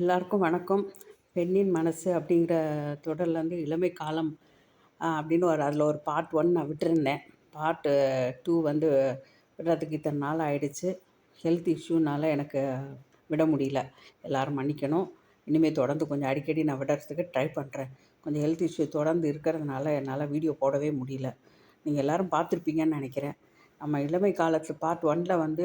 எல்லாருக்கும் வணக்கம். பெண்ணின் மனசு அப்படிங்கிற தொடர்லேருந்து இளமை காலம் அப்படின்னு அதில் ஒரு பார்ட் 1 நான் விட்டுருந்தேன். பார்ட் 2 வந்து விடுறதுக்கு இத்தனை நாள் ஆயிடுச்சு. ஹெல்த் இஷ்யூனால் எனக்கு விட முடியல. எல்லோரும் மன்னிக்கணும். இனிமேல் தொடர்ந்து கொஞ்சம் அடிக்கடி நான் விடுறதுக்கு ட்ரை பண்ணுறேன். கொஞ்சம் ஹெல்த் இஷ்யூ தொடர்ந்து இருக்கிறதுனால என்னால் வீடியோ போடவே முடியல. நீங்கள் எல்லோரும் பார்த்துருப்பீங்கன்னு நினைக்கிறேன். நம்ம இளமை காலத்தில் பார்ட் 1ல் வந்து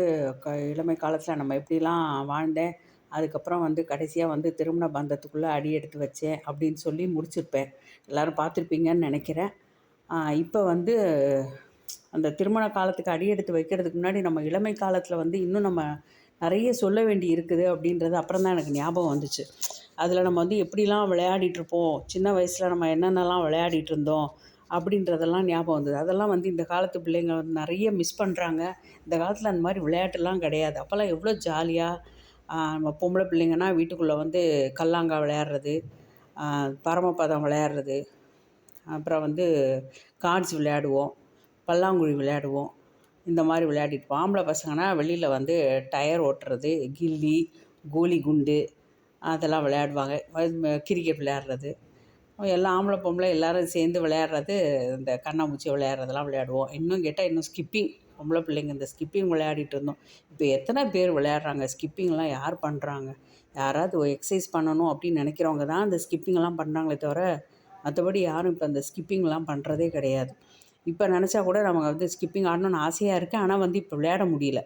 இளமை காலத்தில் நம்ம எப்படிலாம் வாழ்ந்தேன், அதுக்கப்புறம் வந்து கடைசியாக வந்து திருமண பந்தத்துக்குள்ளே அடி எடுத்து வச்சேன் அப்படின்னு சொல்லி முடிச்சிருப்பேன். எல்லோரும் பார்த்துருப்பீங்கன்னு நினைக்கிறேன். இப்போ வந்து அந்த திருமண காலத்துக்கு அடி எடுத்து வைக்கிறதுக்கு முன்னாடி நம்ம இளமை காலத்தில் வந்து இன்னும் நம்ம நிறைய சொல்ல வேண்டி இருக்குது அப்படின்றது அப்புறம் தான் எனக்கு ஞாபகம் வந்துச்சு. அதில் நம்ம வந்து எப்படிலாம் விளையாடிட்டுருப்போம், சின்ன வயசில் நம்ம என்னென்னலாம் விளையாடிட்டு இருந்தோம் அப்படின்றதெல்லாம் ஞாபகம் வந்தது. அதெல்லாம் வந்து இந்த காலத்து பிள்ளைங்க வந்து நிறைய மிஸ் பண்ணுறாங்க. இந்த காலத்தில் அந்த மாதிரி விளையாட்டுலாம் கிடையாது. அப்போல்லாம் எவ்வளோ ஜாலியாக நம்ம பொம்பளை பிள்ளைங்கன்னா வீட்டுக்குள்ளே வந்து கல்லாங்காய் விளையாடுறது, பரமபதம் விளையாடுறது, அப்புறம் வந்து கார்ட்ஸ் விளையாடுவோம், பல்லாங்குழி விளையாடுவோம். இந்த மாதிரி விளையாடிட்டு ஆம்பளை பசங்கன்னா வெளியில் வந்து டயர் ஓட்டுறது, கில்லி, கோலி குண்டு அதெல்லாம் விளையாடுவாங்க. கிரிக்கெட் விளையாடுறது, எல்லாம் ஆம்பளை பொம்பளை எல்லோரும் சேர்ந்து விளையாடுறது, இந்த கண்ணாமூச்சி விளையாடுறதெல்லாம் விளையாடுவோம். இன்னும் கேட்டால் இன்னும் ஸ்கிப்பிங், பொம்பளை பிள்ளைங்க இந்த ஸ்கிப்பிங் விளையாடிட்டு இருந்தோம். இப்போ எத்தனை பேர் விளையாடுறாங்க? ஸ்கிப்பிங்லாம் யார் பண்ணுறாங்க? யாராவது எக்ஸசைஸ் பண்ணணும் அப்படின்னு நினைக்கிறவங்க தான் இந்த ஸ்கிப்பிங்லாம் பண்ணுறாங்களே தவிர, மற்றபடி யாரும் இப்போ அந்த ஸ்கிப்பிங்லாம் பண்ணுறதே கிடையாது. இப்போ நினச்சா கூட நமக்கு வந்து ஸ்கிப்பிங் ஆடணும்னு ஆசையாக இருக்குது. ஆனால் வந்து இப்போ விளையாட முடியல.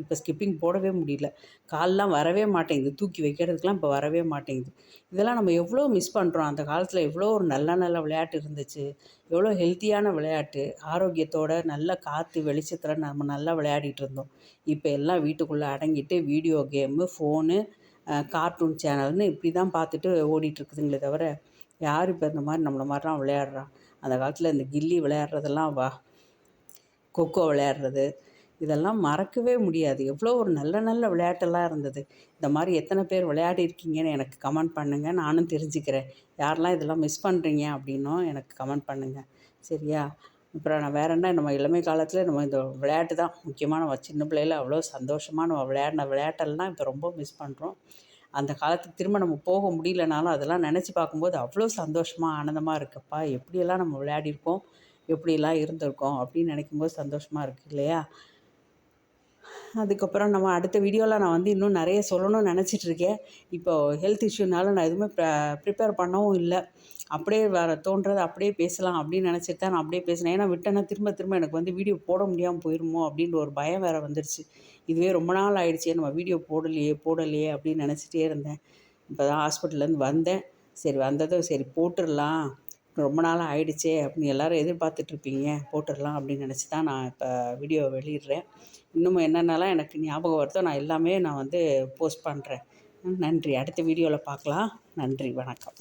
இப்போ ஸ்கிப்பிங் போடவே முடியல. கால்லாம் வரவே மாட்டேங்குது. தூக்கி வைக்கிறதுக்கெலாம் இப்போ வரவே மாட்டேங்குது. இதெல்லாம் நம்ம எவ்வளோ மிஸ் பண்ணுறோம். அந்த காலத்தில் எவ்வளோ ஒரு நல்ல நல்ல விளையாட்டு இருந்துச்சு. எவ்வளோ ஹெல்த்தியான விளையாட்டு, ஆரோக்கியத்தோட நல்ல காற்று வெளிச்சத்தில் நம்ம நல்லா விளையாடிட்டு இருந்தோம். இப்போ எல்லாம் வீட்டுக்குள்ளே அடங்கிட்டு வீடியோ கேமு, ஃபோனு, கார்ட்டூன் சேனல்னு இப்படி தான் பார்த்துட்டு ஓடிட்டுருக்குதுங்களே தவிர, யார் இப்போ இந்த மாதிரி நம்மளை மாதிரிலாம் விளையாடுறா? அந்த காலத்தில் இந்த கில்லி விளையாடுறதெல்லாம் கொக்கோ விளையாடுறது, இதெல்லாம் மறக்கவே முடியாது. எவ்வளோ ஒரு நல்ல நல்ல விளையாட்டெல்லாம் இருந்தது. இந்த மாதிரி எத்தனை பேர் விளையாடிருக்கீங்கன்னு எனக்கு கமெண்ட் பண்ணுங்கள். நானும் தெரிஞ்சுக்கிறேன். யாரெல்லாம் இதெல்லாம் மிஸ் பண்ணுறீங்க அப்படின்னும் எனக்கு கமெண்ட் பண்ணுங்கள். சரியா? அப்புறம் நான் வேறு என்ன, நம்ம இளமை காலத்தில் நம்ம இந்த விளையாட்டு தான் முக்கியமாக. நம்ம சின்ன பிள்ளையில் அவ்வளோ சந்தோஷமாக நம்ம விளையாடின விளையாட்டெல்லாம் இப்போ ரொம்ப மிஸ் பண்ணுறோம். அந்த காலத்துக்கு திரும்ப நம்ம போக முடியலனாலும் அதெல்லாம் நினச்சி பார்க்கும்போது அவ்வளோ சந்தோஷமாக ஆனந்தமாக இருக்குப்பா. எப்படியெல்லாம் நம்ம விளையாடிருக்கோம், எப்படியெல்லாம் இருந்திருக்கோம் அப்படின்னு நினைக்கும்போது சந்தோஷமாக இருக்குது இல்லையா? அதுக்கப்புறம் நம்ம அடுத்த வீடியோவில் நான் வந்து இன்னும் நிறைய சொல்லணும்னு நினச்சிட்ருக்கேன். இப்போது ஹெல்த் இஷ்யூனால நான் எதுவுமே ப்ரிப்பேர் பண்ணவும் இல்லை. அப்படியே வேறு தோன்றது அப்படியே பேசலாம் அப்படின்னு நினச்சிட்டு தான் நான் அப்படியே பேசினேன். ஏன்னா விட்டேன்னா திரும்ப திரும்ப எனக்கு வந்து வீடியோ போட முடியாமல் போயிடுமோ அப்படின்ற ஒரு பயம் வேறு வந்துருச்சு. இதுவே ரொம்ப நாள் ஆகிடுச்சே, நம்ம வீடியோ போடலையே அப்படின்னு நினச்சிட்டே இருந்தேன். இப்போ தான் ஹாஸ்பிட்டல்லேருந்து வந்தேன். சரி வந்ததும் சரி போட்டுடலாம், ரொம்ப நாள் ஆகிடுச்சே அப்படின்னு எல்லோரும் எதிர்பார்த்துட்ருப்பீங்க, போட்டுடலாம் அப்படின்னு நினச்சி தான் நான் இப்போ வீடியோ வெளியிடுறேன். இன்னமும் என்னென்னலாம் எனக்கு ஞாபகம் வருதோ நான் எல்லாமே வந்து போஸ்ட் பண்ணுறேன். நன்றி. அடுத்த வீடியோவில் பார்க்கலாம். நன்றி, வணக்கம்.